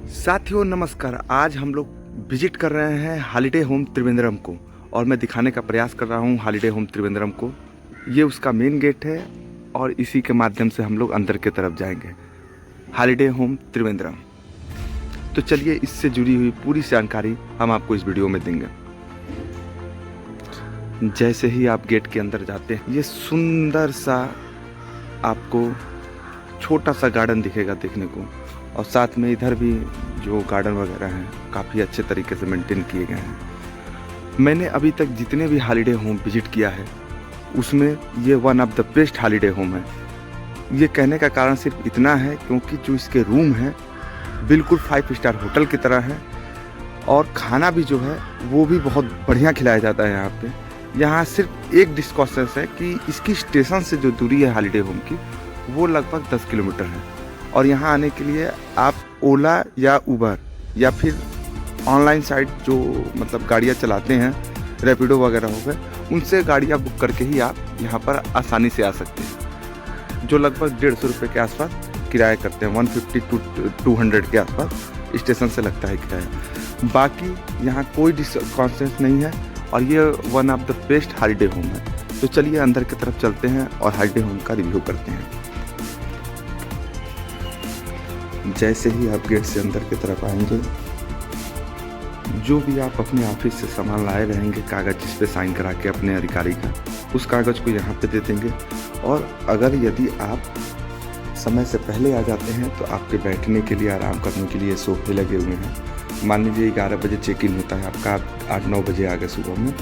साथियों नमस्कार। आज हम लोग विजिट कर रहे हैं हॉलिडे होम त्रिवेंद्रम को और मैं दिखाने का प्रयास कर रहा हूं हॉलिडे होम त्रिवेंद्रम को। ये उसका मेन गेट है और इसी के माध्यम से हम लोग अंदर की तरफ जाएंगे हॉलिडे होम त्रिवेंद्रम। तो चलिए इससे जुड़ी हुई पूरी जानकारी हम आपको इस वीडियो में देंगे। जैसे ही आप गेट के अंदर जाते हैं ये सुंदर सा आपको छोटा सा गार्डन दिखेगा देखने को, और साथ में इधर भी जो गार्डन वगैरह हैं काफ़ी अच्छे तरीके से मेंटेन किए गए हैं। मैंने अभी तक जितने भी हॉलिडे होम विजिट किया है उसमें ये one of the best holiday home है। ये कहने का कारण सिर्फ इतना है क्योंकि जो इसके रूम हैं बिल्कुल 5 स्टार होटल की तरह है, और खाना भी जो है वो भी बहुत बढ़िया खिलाया जाता है यहाँ पे। यहाँ सिर्फ एक डिस्कॉसेस है कि इसकी स्टेशन से जो दूरी है हॉलिडे होम की वो लगभग 10 किलोमीटर है, और यहाँ आने के लिए आप ओला या उबर या फिर ऑनलाइन साइट जो मतलब गाड़ियाँ चलाते हैं रैपिडो वगैरह हो गए उनसे गाड़ियाँ बुक करके ही आप यहाँ पर आसानी से आ सकते हैं, जो लगभग 150 रुपये के आसपास किराया करते हैं। 150 to 200 के आसपास स्टेशन से लगता है किराया। बाकी यहाँ कोई डिस्काउंट नहीं है और ये one of the best holiday home है। तो चलिए अंदर की तरफ चलते हैं और हॉलिडे होम का रिव्यू करते हैं। जैसे ही आप गेट से अंदर की तरफ आएंगे, जो भी आप अपने ऑफिस से सामान लाए रहेंगे कागज़ जिस पे साइन करा के अपने अधिकारी का, उस कागज़ को यहाँ पे दे देंगे। और अगर यदि आप समय से पहले आ जाते हैं तो आपके बैठने के लिए, आराम करने के लिए सोफे लगे हुए हैं। मान लीजिए 11 बजे चेक इन होता है आपका, आप 8-9 बजे आ गए सुबह में,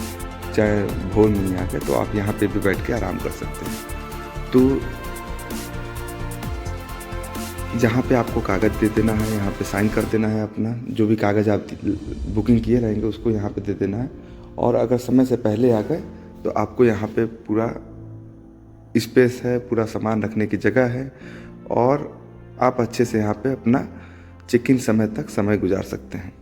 चाहे भोर में नहीं आ गए, तो आप यहाँ पे भी बैठ के आराम कर सकते हैं। तो जहाँ पे आपको कागज़ दे देना है यहाँ पे साइन कर देना है, अपना जो भी कागज़ आप बुकिंग किए रहेंगे उसको यहाँ पे दे देना है। और अगर समय से पहले आ गए तो आपको यहाँ पे पूरा स्पेस है, पूरा सामान रखने की जगह है, और आप अच्छे से यहाँ पे अपना चेक इन समय तक समय गुजार सकते हैं।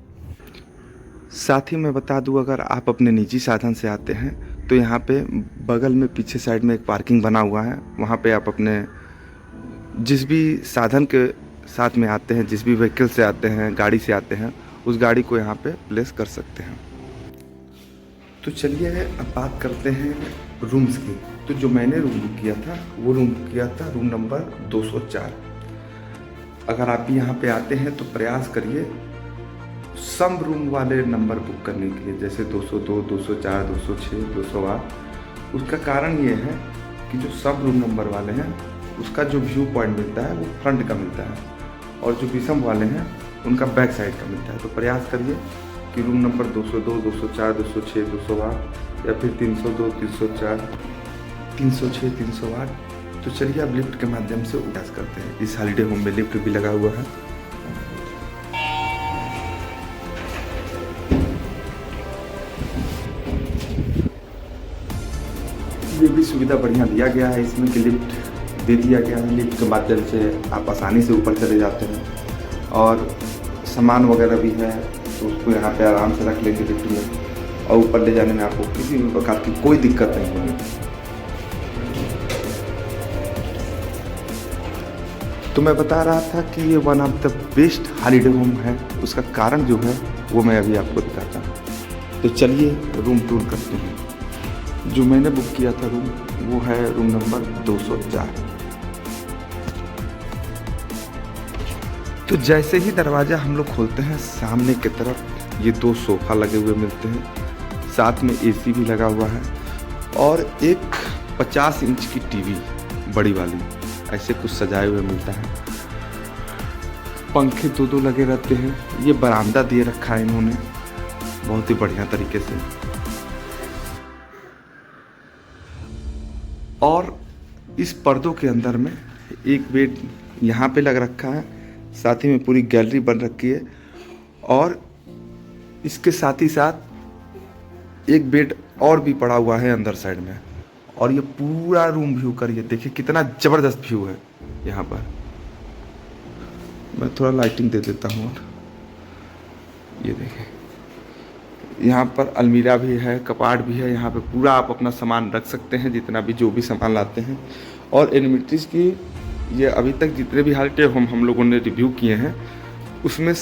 साथ ही मैं बता दूँ, अगर आप अपने निजी साधन से आते हैं तो यहाँ पे बगल में पीछे साइड में एक पार्किंग बना हुआ है, वहाँ पे आप अपने जिस भी साधन के साथ में आते हैं, जिस भी व्हीकल से आते हैं, गाड़ी से आते हैं, उस गाड़ी को यहाँ पे प्लेस कर सकते हैं। तो चलिए अब बात करते हैं रूम्स की। तो जो मैंने रूम बुक किया था वो रूम बुक किया था रूम नंबर 204। अगर आप भी यहाँ पे आते हैं तो प्रयास करिए सम रूम वाले नंबर बुक करने के लिए, जैसे 202, 204, 206, 208। उसका कारण ये है कि जो सब रूम नंबर वाले हैं उसका जो व्यू पॉइंट मिलता है वो फ्रंट का मिलता है, और जो विषम वाले हैं उनका बैक साइड का मिलता है। तो प्रयास करिए कि रूम नंबर 202, 204, 206, 208 या फिर 302, 304, 306, 308। तो चलिए अब लिफ्ट के माध्यम से प्रयास करते हैं। इस हॉलिडे होम में लिफ्ट भी लगा हुआ है। ये भी सुविधा बढ़िया दिया गया है इसमें कि लिफ्ट दे दिया गया है। लिफ्ट के माध्यम से आप आसानी से ऊपर चले जाते हैं, और सामान वगैरह भी है तो उसको यहाँ पे आराम से रख लेंगे लिफ्ट में, और ऊपर ले जाने में आपको किसी भी प्रकार की कोई दिक्कत नहीं होगी। तो मैं बता रहा था कि ये one of the best holiday home है, उसका कारण जो है वो मैं अभी आपको दिखाता हूँ। तो चलिए रूम टूर करते हैं। जो मैंने बुक किया था रूम वो है रूम नंबर 204। तो जैसे ही दरवाज़ा हम लोग खोलते हैं, सामने की तरफ ये 2 सोफ़ा लगे हुए मिलते हैं, साथ में एसी भी लगा हुआ है, और एक 50 इंच की टीवी बड़ी वाली ऐसे कुछ सजाए हुए मिलता है। पंखे 2-2 लगे रहते हैं। ये बरामदा दिए रखा है इन्होंने बहुत ही बढ़िया तरीके से, और इस पर्दों के अंदर में एक बेड यहाँ पे लग रखा है, साथ ही में पूरी गैलरी बन रखी है, और इसके साथ ही साथ एक बेड और भी पड़ा हुआ है अंदर साइड में। और ये पूरा रूम व्यू करिए, देखिए कितना ज़बरदस्त व्यू है यहाँ पर। मैं थोड़ा लाइटिंग दे देता हूँ। ये देखिए यहाँ पर अलमीरा भी है, कपाट भी है, यहाँ पे पूरा आप अपना सामान रख सकते हैं, जितना भी जो भी सामान लाते हैं। और एनिमिटीज़ की ये अभी तक जितने भी हॉलिडे होम हम लोगों ने रिव्यू किए हैं उसमें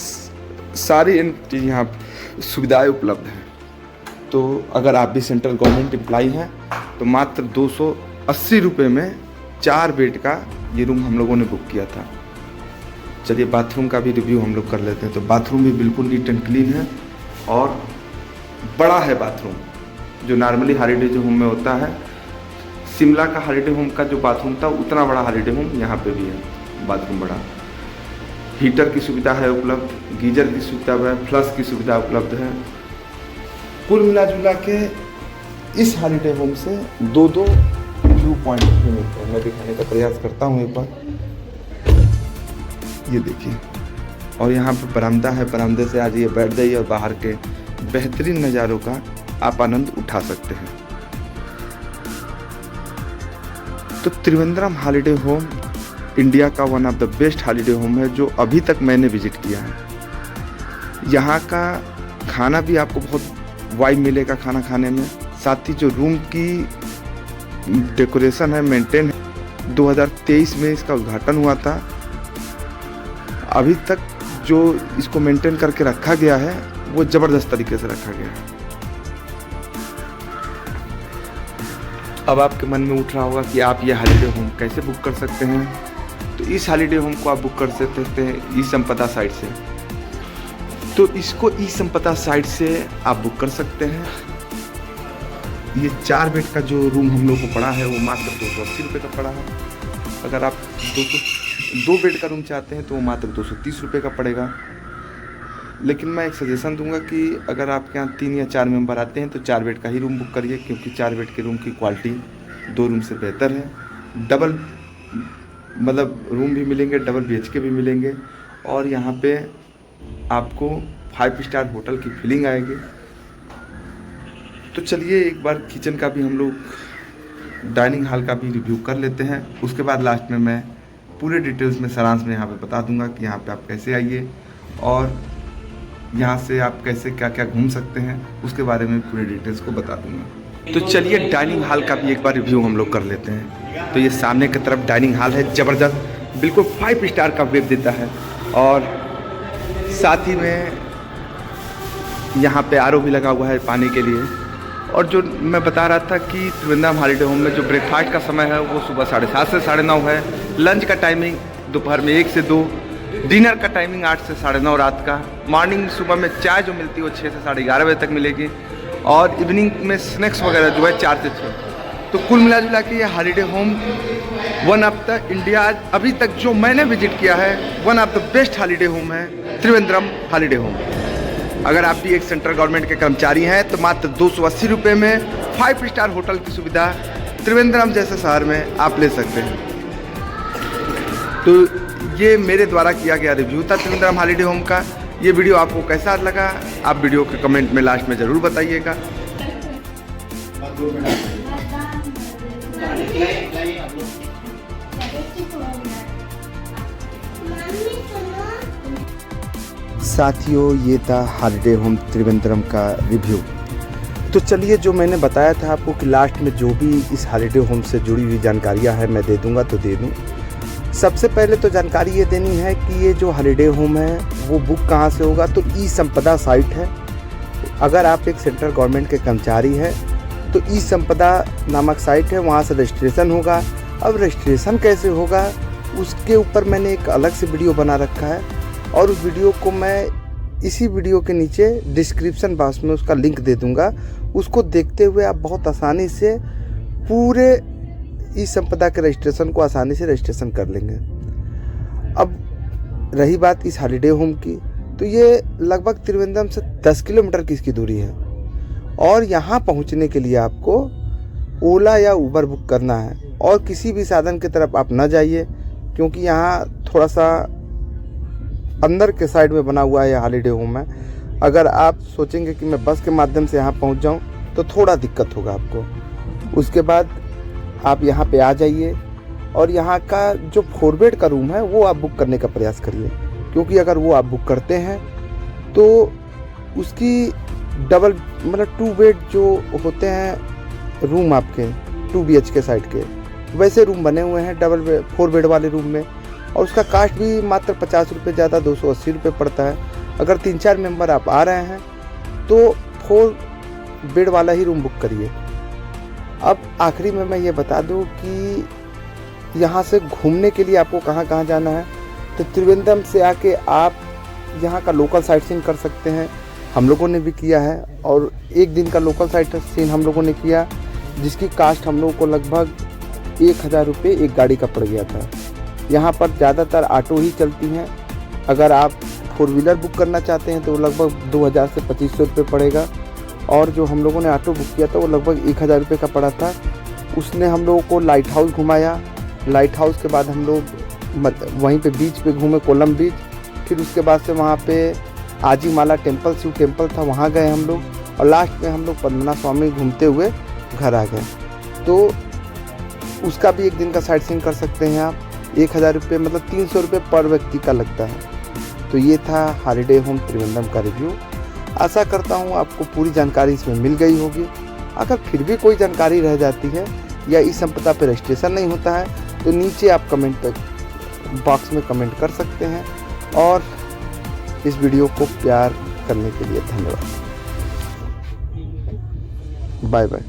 सारी चीज़ यहाँ सुविधाएं उपलब्ध हैं। तो अगर आप भी सेंट्रल गवर्नमेंट एम्प्लॉई हैं तो मात्र 280 रुपये में 4 बेड का ये रूम हम लोगों ने बुक किया था। चलिए बाथरूम का भी रिव्यू हम लोग कर लेते हैं। तो बाथरूम भी बिल्कुल नीट एंड क्लीन है और बड़ा है बाथरूम, जो नॉर्मली हॉलीडे होम में होता है। शिमला का हॉलीडे होम का जो बाथरूम था उतना बड़ा हॉलीडे होम यहाँ पे भी है, बाथरूम बड़ा। हीटर की सुविधा है उपलब्ध, गीजर की सुविधा है, फ्लश की सुविधा उपलब्ध है। कुल मिला जुला के इस हॉलीडे होम से 2 व्यू पॉइंट भी मिलते हैं। मैं दिखाने का प्रयास करता हूँ एक बार, ये देखिए। और यहाँ पे बरामदा है, बरामदे से आज ये बैठ जाइए और बाहर के बेहतरीन नज़ारों का आप आनंद उठा सकते हैं। तो त्रिवेंद्रम हॉलीडे होम इंडिया का one of the best holiday home है जो अभी तक मैंने विजिट किया है। यहाँ का खाना भी आपको बहुत वाइब मिलेगा खाना खाने में। साथ ही जो रूम की डेकोरेशन है, मेंटेन है। 2023 में इसका उद्घाटन हुआ था। अभी तक जो इसको मेंटेन करके रखा गया है वो ज़बरदस्त तरीके से रखा गया है। अब आपके मन में उठ रहा होगा कि आप ये हॉलीडे होम कैसे बुक कर सकते हैं। तो इस हॉलीडे होम को आप बुक कर सकते हैं ई संपदा साइट से। तो इसको ई संपदा साइट से आप बुक कर सकते हैं। ये 4 बेड का जो रूम हम लोग को पड़ा है वो मात्र 280 रुपये का पड़ा है। अगर आप 2 बेड का रूम चाहते हैं तो वो मात्र 230 रुपये का पड़ेगा। लेकिन मैं एक सजेशन दूंगा कि अगर आपके यहाँ 3 या 4 मेंबर आते हैं तो 4 बेड का ही रूम बुक करिए, क्योंकि 4 बेड के रूम की क्वालिटी 2 रूम से बेहतर है। डबल मतलब रूम भी मिलेंगे, डबल BHK भी मिलेंगे और यहाँ पे आपको 5 स्टार होटल की फीलिंग आएगी। तो चलिए एक बार किचन का भी हम लोग डाइनिंग हॉल का भी रिव्यू कर लेते हैं। उसके बाद लास्ट में मैं पूरे डिटेल्स में सारांश में यहाँ पे बता दूंगा कि यहाँ पे आप कैसे आइए और यहाँ से आप कैसे क्या क्या घूम सकते हैं, उसके बारे में पूरे डिटेल्स को बता दूंगा। तो चलिए डाइनिंग हॉल का भी एक बार रिव्यू हम लोग कर लेते हैं। तो ये सामने की तरफ डाइनिंग हॉल है, ज़बरदस्त, बिल्कुल 5 स्टार का वेब देता है। और साथ ही में यहाँ पे RO भी लगा हुआ है पानी के लिए। और जो मैं बता रहा था कि त्रिवेंद्रम हॉलीडे होम में जो ब्रेकफास्ट का समय है वो सुबह 7:30 से 9:30 है। लंच का टाइमिंग दोपहर में 1 से 2, डिनर का टाइमिंग 8 से 9:30 रात का। मॉर्निंग सुबह में चाय जो मिलती है वो 6 से 11:30 बजे तक मिलेगी और इवनिंग में स्नैक्स वगैरह जो है 4 से 6। तो कुल मिला जुला के ये holiday home one of the India अभी तक जो मैंने विजिट किया है one of the best holiday home है त्रिवेंद्रम हॉलीडे होम। अगर आप भी एक सेंट्रल गवर्नमेंट के कर्मचारी हैं तो मात्र 280 रुपये में 5 स्टार होटल की सुविधा त्रिवेंद्रम जैसे शहर में आप ले सकते हैं। तो ये मेरे द्वारा किया गया रिव्यू था त्रिवेंद्रम हॉलीडे होम का। ये वीडियो आपको कैसा लगा आप वीडियो के कमेंट में लास्ट में ज़रूर बताइएगा। साथियों ये था हॉलीडे होम त्रिवेंद्रम का रिव्यू। तो चलिए जो मैंने बताया था आपको कि लास्ट में जो भी इस हॉलीडे होम से जुड़ी हुई जानकारियां हैं मैं दे दूंगा तो दे दूं। सबसे पहले तो जानकारी ये देनी है कि ये जो हॉलीडे होम है वो बुक कहाँ से होगा। तो ई संपदा साइट है। अगर आप एक सेंट्रल गवर्नमेंट के कर्मचारी हैं तो ई संपदा नामक साइट है, वहाँ से रजिस्ट्रेशन होगा। अब रजिस्ट्रेशन कैसे होगा उसके ऊपर मैंने एक अलग से वीडियो बना रखा है और उस वीडियो को मैं इसी वीडियो के नीचे डिस्क्रिप्शन बॉक्स में उसका लिंक दे दूंगा। उसको देखते हुए आप बहुत आसानी से पूरे ई संपदा के रजिस्ट्रेशन को आसानी से रजिस्ट्रेशन कर लेंगे। अब रही बात इस हॉलीडे होम की, तो ये लगभग त्रिवेंद्रम से 10 किलोमीटर की इसकी दूरी है और यहाँ पहुँचने के लिए आपको ओला या उबर बुक करना है और किसी भी साधन की तरफ आप न जाइए, क्योंकि यहाँ थोड़ा सा अंदर के साइड में बना हुआ है हॉलीडे होम है। अगर आप सोचेंगे कि मैं बस के माध्यम से यहाँ पहुँच जाऊँ तो थोड़ा दिक्कत होगा आपको। उसके बाद आप यहाँ पे आ जाइए और यहाँ का जो 4 बेड का रूम है वो आप बुक करने का प्रयास करिए, क्योंकि अगर वो आप बुक करते हैं तो उसकी डबल मतलब 2 बेड जो होते हैं रूम आपके 2 BHK साइड के वैसे रूम बने हुए हैं 4 बेड वाले रूम में, और उसका कास्ट भी मात्र 50 रुपये ज़्यादा 280 रुपये पड़ता है। अगर 3-4 मेंबर आप आ रहे हैं तो 4 बेड वाला ही रूम बुक करिए। अब आखिरी में मैं ये बता दूं कि यहाँ से घूमने के लिए आपको कहाँ कहाँ जाना है। तो त्रिवेंद्रम से आके आप यहाँ का लोकल साइट सीइंग कर सकते हैं, हम लोगों ने भी किया है। और एक दिन का लोकल साइट सीइंग हम लोगों ने किया, जिसकी कास्ट हम लोगों को लगभग 1000 रुपये एक गाड़ी का पड़ गया था। यहाँ पर ज़्यादातर ऑटो ही चलती हैं। अगर आप 4 व्हीलर बुक करना चाहते हैं तो लगभग 2000 से 2500 रुपये पड़ेगा। और जो हम लोगों ने ऑटो बुक किया था वो लगभग 1000 रुपये का पड़ा था। उसने हम लोगों को लाइट हाउस घुमाया। लाइट हाउस के बाद हम लोग वहीं पे बीच पे घूमे, कोलम बीच। फिर उसके बाद से वहाँ पे आजीमाला टेम्पल, शिव टेम्पल था, वहाँ गए हम लोग। और लास्ट में हम लोग पद्मनाभ स्वामी घूमते हुए घर आ गए। तो उसका भी एक दिन का साइट सीइंग कर सकते हैं आप। 1000 रुपये मतलब 300 रुपये पर व्यक्ति का लगता है। तो ये था हॉलीडे होम त्रिवेंद्रम का रिव्यू। आशा करता हूँ आपको पूरी जानकारी इसमें मिल गई होगी। अगर फिर भी कोई जानकारी रह जाती है या इस संपदा पर रजिस्ट्रेशन नहीं होता है तो नीचे आप कमेंट बॉक्स में कमेंट कर सकते हैं। और इस वीडियो को प्यार करने के लिए धन्यवाद। Bye bye.